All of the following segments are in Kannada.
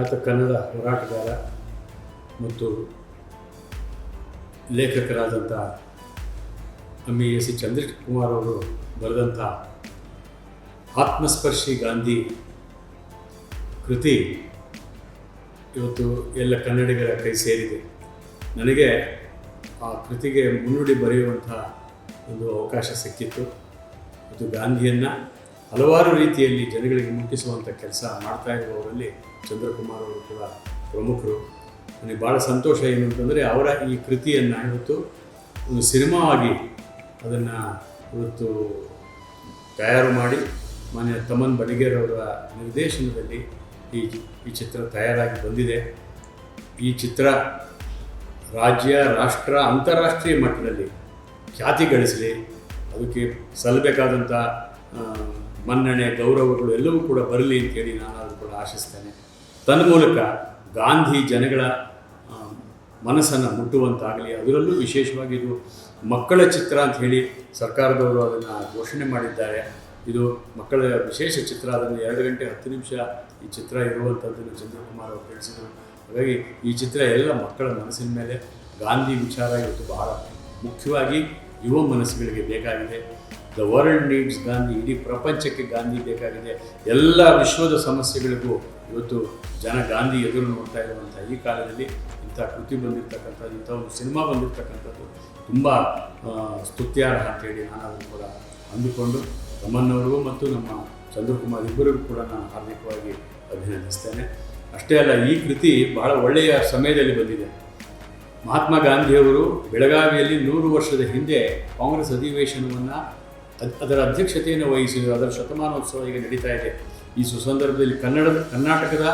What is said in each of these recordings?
ಖ್ಯಾತ ಕನ್ನಡ ಹೋರಾಟಗಾರ ಮತ್ತು ಲೇಖಕರಾದಂಥ ಅಮ್ಮಿ ಎಸ್ ಚಂದ್ರಕುಮಾರ್ ಅವರು ಬರೆದಂಥ ಆತ್ಮಸ್ಪರ್ಶಿ ಗಾಂಧಿ ಕೃತಿ ಇವತ್ತು ಎಲ್ಲ ಕನ್ನಡಿಗರ ಕೈ ಸೇರಿದೆ. ನನಗೆ ಆ ಕೃತಿಗೆ ಮುನ್ನುಡಿ ಬರೆಯುವಂಥ ಒಂದು ಅವಕಾಶ ಸಿಕ್ಕಿತ್ತು. ಮತ್ತು ಗಾಂಧಿಯನ್ನು ಹಲವಾರು ರೀತಿಯಲ್ಲಿ ಜನಗಳಿಗೆ ಮುಟ್ಟಿಸುವಂಥ ಕೆಲಸ ಮಾಡ್ತಾ ಇರುವವರಲ್ಲಿ ಚಂದ್ರಕುಮಾರ್ ಅವರು ಕೂಡ ಪ್ರಮುಖರು. ನನಗೆ ಭಾಳ ಸಂತೋಷ ಏನು ಅಂತಂದರೆ ಅವರ ಈ ಕೃತಿಯನ್ನು ಇವತ್ತು ಒಂದು ಸಿನಿಮಾವಾಗಿ ಅದನ್ನು ಇವತ್ತು ತಯಾರು ಮಾಡಿ ಮಾನ್ಯ ತಮನ್ ಬಡಿಗೇರ್ ಅವರ ನಿರ್ದೇಶನದಲ್ಲಿ ಈ ಚಿತ್ರ ತಯಾರಾಗಿ ಬಂದಿದೆ. ಈ ಚಿತ್ರ ರಾಜ್ಯ, ರಾಷ್ಟ್ರ, ಅಂತಾರಾಷ್ಟ್ರೀಯ ಮಟ್ಟದಲ್ಲಿ ಖ್ಯಾತಿ ಗಳಿಸಲಿ, ಅದಕ್ಕೆ ಸಲ್ಲಬೇಕಾದಂಥ ಮನ್ನಣೆ, ಗೌರವಗಳು ಎಲ್ಲವೂ ಕೂಡ ಬರಲಿ ಅಂತೇಳಿ ನಾನು ಅದು ಕೂಡ ಆಶಿಸ್ತೇನೆ. ತನ್ಮೂಲಕ ಗಾಂಧಿ ಜನಗಳ ಮನಸ್ಸನ್ನು ಮುಟ್ಟುವಂತಾಗಲಿ. ಅದರಲ್ಲೂ ವಿಶೇಷವಾಗಿ ಇದು ಮಕ್ಕಳ ಚಿತ್ರ ಅಂತ ಹೇಳಿ ಸರ್ಕಾರದವರು ಅದನ್ನು ಘೋಷಣೆ ಮಾಡಿದ್ದಾರೆ. ಇದು ಮಕ್ಕಳ ವಿಶೇಷ ಚಿತ್ರ. ಅದನ್ನು 2 ಗಂಟೆ 10 ನಿಮಿಷ ಈ ಚಿತ್ರ ಇರುವಂಥದ್ದನ್ನು ಚಂದ್ರಕುಮಾರ್ ಅವರು ತಿಳಿಸಿದರು. ಹಾಗಾಗಿ ಈ ಚಿತ್ರ ಎಲ್ಲ ಮಕ್ಕಳ ಮನಸ್ಸಿನ ಮೇಲೆ ಗಾಂಧಿ ವಿಚಾರ ಇವತ್ತು ಬಹಳ ಮುಖ್ಯವಾಗಿ ಯುವ ಮನಸ್ಸುಗಳಿಗೆ ಬೇಕಾಗಿದೆ. The world needs Gandhi. ಇಡೀ ಪ್ರಪಂಚಕ್ಕೆ ಗಾಂಧಿ ಬೇಕಾಗಿದೆ. ಎಲ್ಲ ವಿಶ್ವದ ಸಮಸ್ಯೆಗಳಿಗೂ ಇವತ್ತು ಜನ ಗಾಂಧಿ ಎದುರು ನೋಡ್ತಾ ಇರುವಂಥ ಈ ಕಾಲದಲ್ಲಿ ಇಂಥ ಕೃತಿ ಬಂದಿರತಕ್ಕಂಥದ್ದು, ಇಂಥ ಒಂದು ಸಿನಿಮಾ ಬಂದಿರತಕ್ಕಂಥದ್ದು ತುಂಬ ಸ್ತುತ್ಯಾರ್ಹ ಅಂತೇಳಿ ನಾನು ಅದನ್ನು ಕೂಡ ಅಂದುಕೊಂಡು ತಮ್ಮನ್ನವರಿಗೂ ಮತ್ತು ನಮ್ಮ ಚಂದ್ರಕುಮಾರ್ ಇಬ್ಬರಿಗೂ ಕೂಡ ನಾನು ಹಾರ್ದಿಕವಾಗಿ ಅಭಿನಂದಿಸ್ತೇನೆ. ಅಷ್ಟೇ ಅಲ್ಲ, ಈ ಕೃತಿ ಬಹಳ ಒಳ್ಳೆಯ ಸಮಯದಲ್ಲಿ ಬಂದಿದೆ. ಮಹಾತ್ಮ ಗಾಂಧಿಯವರು ಬೆಳಗಾವಿಯಲ್ಲಿ 100 ವರ್ಷದ ಹಿಂದೆ ಕಾಂಗ್ರೆಸ್ ಅಧಿವೇಶನವನ್ನು ಅದರ ಅಧ್ಯಕ್ಷತೆಯನ್ನು ವಹಿಸಿದರು. ಅದರ ಶತಮಾನೋತ್ಸವ ಈಗ ನಡೀತಾ ಇದೆ. ಈ ಸುಸಂದರ್ಭದಲ್ಲಿ ಕರ್ನಾಟಕದ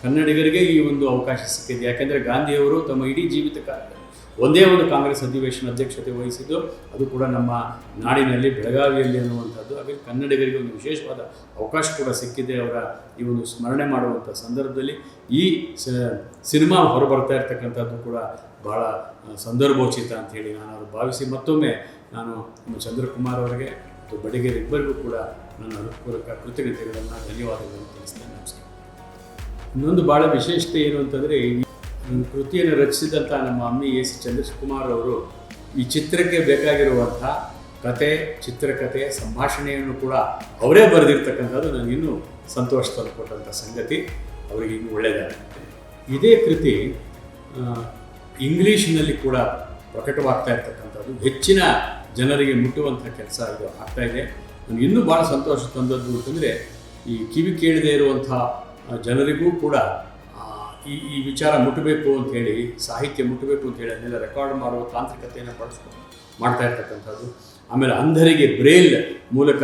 ಕನ್ನಡಿಗರಿಗೆ ಈ ಒಂದು ಅವಕಾಶ ಸಿಕ್ಕಿದೆ. ಯಾಕೆಂದರೆ ಗಾಂಧಿಯವರು ತಮ್ಮ ಇಡೀ ಜೀವಿತ ಕಾಲದಲ್ಲಿ ಒಂದೇ ಒಂದು ಕಾಂಗ್ರೆಸ್ ಅಧಿವೇಶನ ಅಧ್ಯಕ್ಷತೆ ವಹಿಸಿದ್ದು, ಅದು ಕೂಡ ನಮ್ಮ ನಾಡಿನಲ್ಲಿ ಬೆಳಗಾವಿಯಲ್ಲಿ ಅನ್ನುವಂಥದ್ದು. ಹಾಗೆ ಕನ್ನಡಿಗರಿಗೆ ಒಂದು ವಿಶೇಷವಾದ ಅವಕಾಶ ಕೂಡ ಸಿಕ್ಕಿದೆ. ಅವರ ಈ ಒಂದು ಸ್ಮರಣೆ ಮಾಡುವಂಥ ಸಂದರ್ಭದಲ್ಲಿ ಈ ಸಿನಿಮಾ ಹೊರಬರ್ತಾ ಇರ್ತಕ್ಕಂಥದ್ದು ಕೂಡ ಭಾಳ ಸಂದರ್ಭೋಚಿತ ಅಂಥೇಳಿ ನಾನು ಅದು ಭಾವಿಸಿ ಮತ್ತೊಮ್ಮೆ ನಾನು ನಮ್ಮ ಚಂದ್ರಕುಮಾರ್ ಅವರಿಗೆ ಮತ್ತು ಬಡಿಗೇರ್ ಇಬ್ಬರಿಗೂ ಕೂಡ ನನ್ನ ಹೃತ್ಪೂರ್ವಕ ಕೃತಜ್ಞತೆಗಳನ್ನು, ಧನ್ಯವಾದಗಳನ್ನು ತಿಳಿಸ್ತೇನೆ. ನಮಸ್ಕಾರ. ಇನ್ನೊಂದು ಭಾಳ ವಿಶೇಷತೆ ಏನು ಅಂತಂದರೆ, ಈ ಕೃತಿಯನ್ನು ರಚಿಸಿದಂಥ ನಮ್ಮ ಅಮ್ಮಿ ಎಸ್ ಚಂದ್ರಕುಮಾರ್ ಅವರು ಈ ಚಿತ್ರಕ್ಕೆ ಬೇಕಾಗಿರುವಂಥ ಕತೆ, ಚಿತ್ರಕಥೆ, ಸಂಭಾಷಣೆಯನ್ನು ಕೂಡ ಅವರೇ ಬರೆದಿರ್ತಕ್ಕಂಥದ್ದು ನನಗಿನ್ನೂ ಸಂತೋಷ ತಂದುಕೊಟ್ಟಂಥ ಸಂಗತಿ. ಅವರಿಗೆ ಇನ್ನೂ ಒಳ್ಳೆಯದಾಗುತ್ತೆ. ಇದೇ ಕೃತಿ ಇಂಗ್ಲೀಷಿನಲ್ಲಿ ಕೂಡ ಪ್ರಕಟವಾಗ್ತಾ ಇರ್ತಕ್ಕಂಥದ್ದು, ಹೆಚ್ಚಿನ ಜನರಿಗೆ ಮುಟ್ಟುವಂಥ ಕೆಲಸ ಇದು ಆಗ್ತಾಯಿದೆ. ನನಗೆ ಇನ್ನೂ ಭಾಳ ಸಂತೋಷ ತಂದದ್ದು ಅಂತಂದರೆ, ಈ ಕಿವಿ ಕೇಳದೇ ಇರುವಂಥ ಜನರಿಗೂ ಕೂಡ ಈ ವಿಚಾರ ಮುಟ್ಟಬೇಕು ಅಂಥೇಳಿ, ಸಾಹಿತ್ಯ ಮುಟ್ಟಬೇಕು ಅಂಥೇಳಿ ಅದನ್ನೆಲ್ಲ ರೆಕಾರ್ಡ್ ಮಾಡುವ ತಾಂತ್ರಿಕತೆಯನ್ನು ಬಳಸ್ಕೊಂಡು ಮಾಡ್ತಾ ಇರ್ತಕ್ಕಂಥದ್ದು. ಆಮೇಲೆ ಅಂಧರಿಗೆ ಬ್ರೇಲ್ ಮೂಲಕ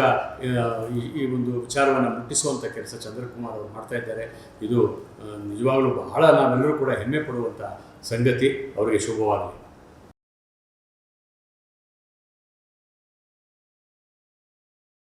ಈ ಒಂದು ವಿಚಾರವನ್ನು ಮುಟ್ಟಿಸುವಂಥ ಕೆಲಸ ಚಂದ್ರಕುಮಾರ್ ಅವರು ಮಾಡ್ತಾ ಇದ್ದಾರೆ. ಇದು ನಿಜವಾಗಲೂ ಬಹಳ ನಾವೆಲ್ಲರೂ ಕೂಡ ಹೆಮ್ಮೆ ಪಡುವಂಥ ಸಂಗತಿ. ಅವರಿಗೆ ಶುಭವಾಗಲಿ.